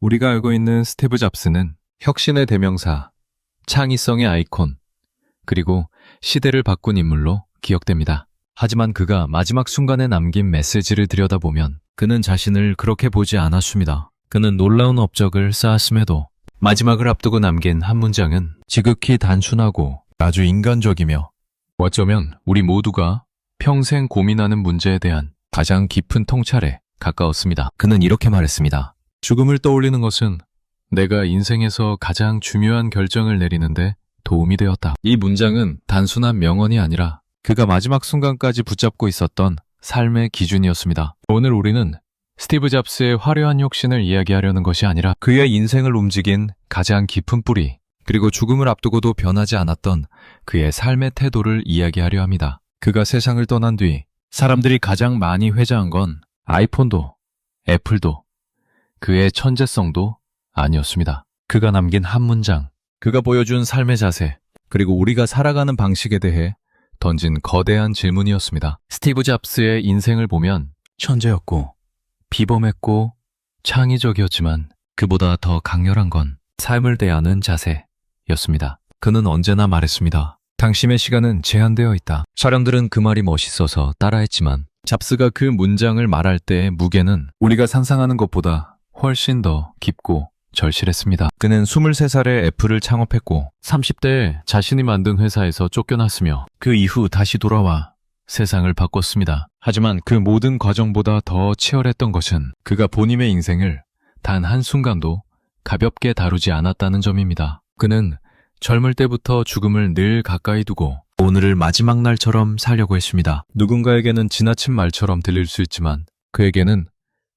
우리가 알고 있는 스티브 잡스는 혁신의 대명사, 창의성의 아이콘, 그리고 시대를 바꾼 인물로 기억됩니다. 하지만 그가 마지막 순간에 남긴 메시지를 들여다보면 그는 자신을 그렇게 보지 않았습니다. 그는 놀라운 업적을 쌓았음에도 마지막을 앞두고 남긴 한 문장은 지극히 단순하고 아주 인간적이며 어쩌면 우리 모두가 평생 고민하는 문제에 대한 가장 깊은 통찰에 가까웠습니다. 그는 이렇게 말했습니다. 죽음을 떠올리는 것은 내가 인생에서 가장 중요한 결정을 내리는데 도움이 되었다. 이 문장은 단순한 명언이 아니라 그가 마지막 순간까지 붙잡고 있었던 삶의 기준이었습니다. 오늘 우리는 스티브 잡스의 화려한 혁신을 이야기하려는 것이 아니라 그의 인생을 움직인 가장 깊은 뿌리, 그리고 죽음을 앞두고도 변하지 않았던 그의 삶의 태도를 이야기하려 합니다. 그가 세상을 떠난 뒤 사람들이 가장 많이 회자한 건 아이폰도, 애플도, 그의 천재성도 아니었습니다. 그가 남긴 한 문장, 그가 보여준 삶의 자세, 그리고 우리가 살아가는 방식에 대해 던진 거대한 질문이었습니다. 스티브 잡스의 인생을 보면 천재였고, 비범했고, 창의적이었지만 그보다 더 강렬한 건 삶을 대하는 자세였습니다. 그는 언제나 말했습니다. 당신의 시간은 제한되어 있다. 사람들은 그 말이 멋있어서 따라했지만 잡스가 그 문장을 말할 때의 무게는 우리가 상상하는 것보다 훨씬 더 깊고 절실했습니다. 그는 23살에 애플을 창업했고 30대에 자신이 만든 회사에서 쫓겨났으며 그 이후 다시 돌아와 세상을 바꿨습니다. 하지만 그 모든 과정보다 더 치열했던 것은 그가 본인의 인생을 단 한순간도 가볍게 다루지 않았다는 점입니다. 그는 젊을 때부터 죽음을 늘 가까이 두고 오늘을 마지막 날처럼 살려고 했습니다. 누군가에게는 지나친 말처럼 들릴 수 있지만 그에게는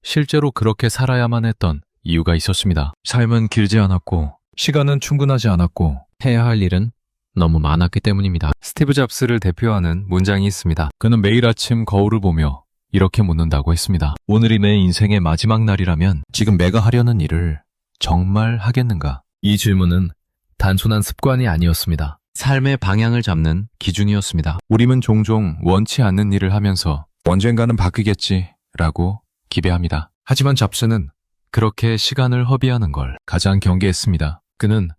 실제로 그렇게 살아야만 했던 이유가 있었습니다. 삶은 길지 않았고 시간은 충분하지 않았고 해야 할 일은 너무 많았기 때문입니다. 스티브 잡스를 대표하는 문장이 있습니다. 그는 매일 아침 거울을 보며 이렇게 묻는다고 했습니다. 오늘이 내 인생의 마지막 날이라면 지금 내가 하려는 일을 정말 하겠는가? 이 질문은 단순한 습관이 아니었습니다. 삶의 방향을 잡는 기준이었습니다. 우리는 종종 원치 않는 일을 하면서 언젠가는 바뀌겠지라고 기대합니다. 하지만 잡스는 그렇게 시간을 허비하는 걸 가장 경계했습니다. 그는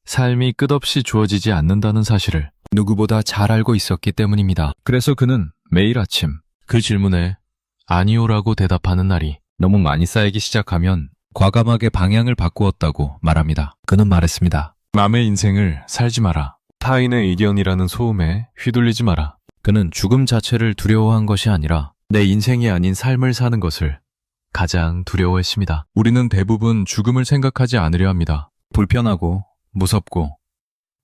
삶이 끝없이 주어지지 않는다는 사실을 누구보다 잘 알고 있었기 때문입니다. 그래서 그는 매일 아침 그 질문에 아니요라고 대답하는 날이 너무 많이 쌓이기 시작하면 과감하게 방향을 바꾸었다고 말합니다. 그는 말했습니다. 남의 인생을 살지 마라. 타인의 의견이라는 소음에 휘둘리지 마라. 그는 죽음 자체를 두려워한 것이 아니라 내 인생이 아닌 삶을 사는 것을 가장 두려워했습니다. 우리는 대부분 죽음을 생각하지 않으려 합니다. 불편하고 무섭고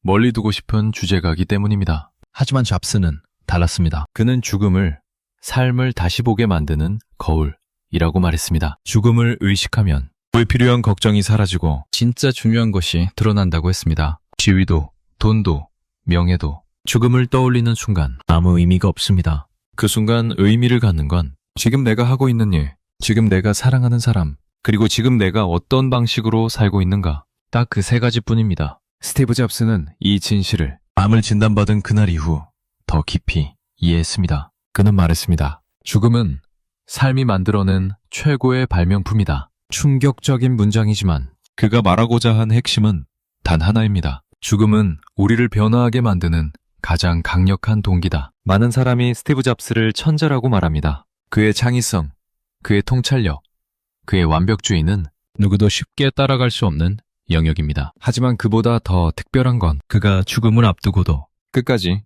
멀리 두고 싶은 주제가기 때문입니다. 하지만 잡스는 달랐습니다. 그는 죽음을 삶을 다시 보게 만드는 거울이라고 말했습니다. 죽음을 의식하면 불필요한 걱정이 사라지고 진짜 중요한 것이 드러난다고 했습니다. 지위도, 돈도, 명예도 죽음을 떠올리는 순간 아무 의미가 없습니다. 그 순간 의미를 갖는 건 지금 내가 하고 있는 일, 지금 내가 사랑하는 사람, 그리고 지금 내가 어떤 방식으로 살고 있는가, 딱 그 세 가지뿐입니다. 스티브 잡스는 이 진실을 암을 진단받은 그날 이후 더 깊이 이해했습니다. 그는 말했습니다. 죽음은 삶이 만들어낸 최고의 발명품이다. 충격적인 문장이지만 그가 말하고자 한 핵심은 단 하나입니다. 죽음은 우리를 변화하게 만드는 가장 강력한 동기다. 많은 사람이 스티브 잡스를 천재라고 말합니다. 그의 창의성, 그의 통찰력, 그의 완벽주의는 누구도 쉽게 따라갈 수 없는 영역입니다. 하지만 그보다 더 특별한 건 그가 죽음을 앞두고도 끝까지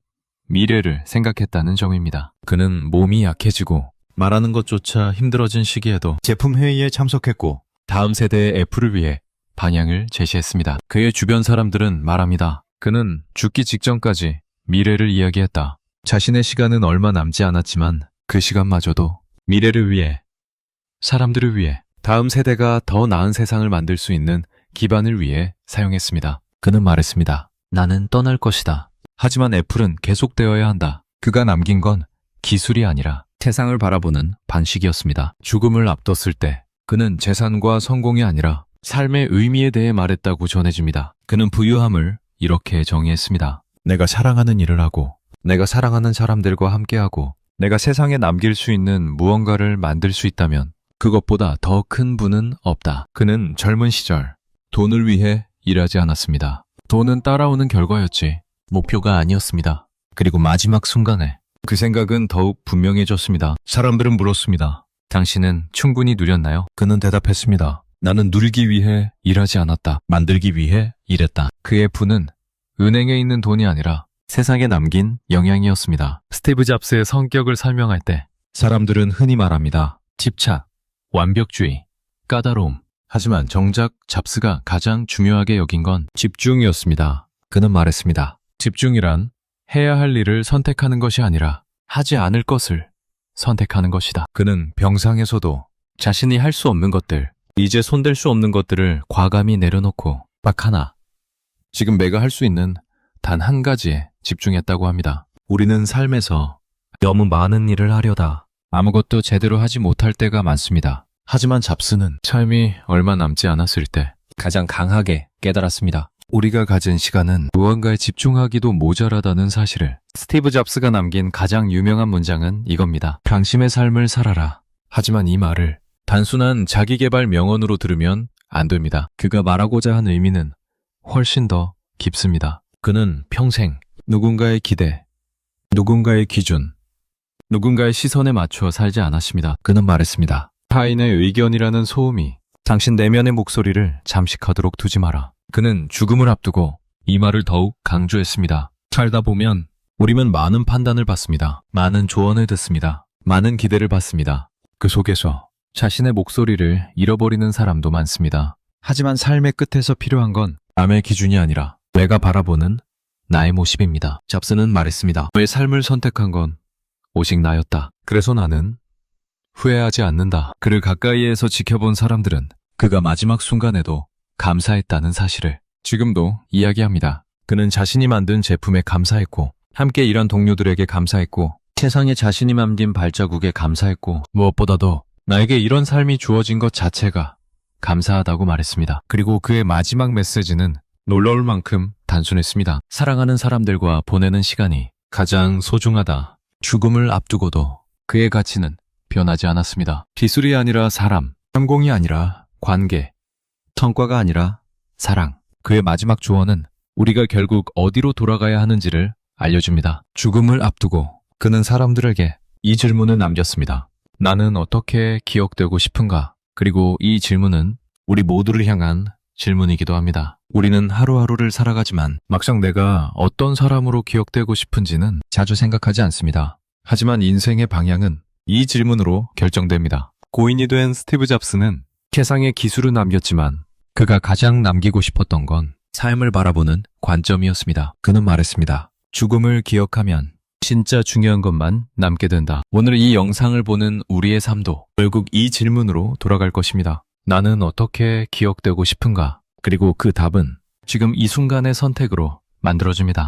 미래를 생각했다는 점입니다. 그는 몸이 약해지고 말하는 것조차 힘들어진 시기에도 제품 회의에 참석했고 다음 세대의 애플을 위해 방향을 제시했습니다. 그의 주변 사람들은 말합니다. 그는 죽기 직전까지 미래를 이야기했다. 자신의 시간은 얼마 남지 않았지만 그 시간마저도 미래를 위해, 사람들을 위해, 다음 세대가 더 나은 세상을 만들 수 있는 기반을 위해 사용했습니다. 그는 말했습니다. 나는 떠날 것이다. 하지만 애플은 계속되어야 한다. 그가 남긴 건 기술이 아니라 세상을 바라보는 방식이었습니다. 죽음을 앞뒀을 때 그는 재산과 성공이 아니라 삶의 의미에 대해 말했다고 전해집니다. 그는 부유함을 이렇게 정의했습니다. 내가 사랑하는 일을 하고, 내가 사랑하는 사람들과 함께하고, 내가 세상에 남길 수 있는 무언가를 만들 수 있다면 그것보다 더 큰 분은 없다. 그는 젊은 시절 돈을 위해 일하지 않았습니다. 돈은 따라오는 결과였지 목표가 아니었습니다. 그리고 마지막 순간에 그 생각은 더욱 분명해졌습니다. 사람들은 물었습니다. 당신은 충분히 누렸나요? 그는 대답했습니다. 나는 누리기 위해 일하지 않았다. 만들기 위해 일했다. 그의 부는 은행에 있는 돈이 아니라 세상에 남긴 영향이었습니다. 스티브 잡스의 성격을 설명할 때 사람들은 흔히 말합니다. 집착, 완벽주의, 까다로움. 하지만 정작 잡스가 가장 중요하게 여긴 건 집중이었습니다. 그는 말했습니다. 집중이란 해야 할 일을 선택하는 것이 아니라 하지 않을 것을 선택하는 것이다. 그는 병상에서도 자신이 할 수 없는 것들, 이제 손댈 수 없는 것들을 과감히 내려놓고 딱 하나, 지금 내가 할 수 있는 단 한 가지에 집중했다고 합니다. 우리는 삶에서 너무 많은 일을 하려다 아무것도 제대로 하지 못할 때가 많습니다. 하지만 잡스는 삶이 얼마 남지 않았을 때 가장 강하게 깨달았습니다. 우리가 가진 시간은 무언가에 집중하기도 모자라다는 사실을. 스티브 잡스가 남긴 가장 유명한 문장은 이겁니다. 당신의 삶을 살아라. 하지만 이 말을 단순한 자기계발 명언으로 들으면 안 됩니다. 그가 말하고자 한 의미는 훨씬 더 깊습니다. 그는 평생 누군가의 기대, 누군가의 기준, 누군가의 시선에 맞춰 살지 않았습니다. 그는 말했습니다. 타인의 의견이라는 소음이 당신 내면의 목소리를 잠식하도록 두지 마라. 그는 죽음을 앞두고 이 말을 더욱 강조했습니다. 살다 보면 우리는 많은 판단을 받습니다. 많은 조언을 듣습니다. 많은 기대를 받습니다. 그 속에서 자신의 목소리를 잃어버리는 사람도 많습니다. 하지만 삶의 끝에서 필요한 건 남의 기준이 아니라 내가 바라보는 나의 모습입니다. 잡스는 말했습니다. 내 삶을 선택한 건 오직 나였다. 그래서 나는 후회하지 않는다. 그를 가까이에서 지켜본 사람들은 그가 마지막 순간에도 감사했다는 사실을 지금도 이야기합니다. 그는 자신이 만든 제품에 감사했고, 함께 일한 동료들에게 감사했고, 세상에 자신이 남긴 발자국에 감사했고, 무엇보다도 나에게 이런 삶이 주어진 것 자체가 감사하다고 말했습니다. 그리고 그의 마지막 메시지는 놀라울 만큼 단순했습니다. 사랑하는 사람들과 보내는 시간이 가장 소중하다. 죽음을 앞두고도 그의 가치는 변하지 않았습니다. 기술이 아니라 사람, 성공이 아니라 관계, 성과가 아니라 사랑. 그의 마지막 조언은 우리가 결국 어디로 돌아가야 하는지를 알려줍니다. 죽음을 앞두고 그는 사람들에게 이 질문을 남겼습니다. 나는 어떻게 기억되고 싶은가? 그리고 이 질문은 우리 모두를 향한 질문이기도 합니다. 우리는 하루하루를 살아가지만 막상 내가 어떤 사람으로 기억되고 싶은지는 자주 생각하지 않습니다. 하지만 인생의 방향은 이 질문으로 결정됩니다. 고인이 된 스티브 잡스는 세상에 기술을 남겼지만 그가 가장 남기고 싶었던 건 삶을 바라보는 관점이었습니다. 그는 말했습니다. 죽음을 기억하면 진짜 중요한 것만 남게 된다. 오늘 이 영상을 보는 우리의 삶도 결국 이 질문으로 돌아갈 것입니다. 나는 어떻게 기억되고 싶은가? 그리고 그 답은 지금 이 순간의 선택으로 만들어집니다.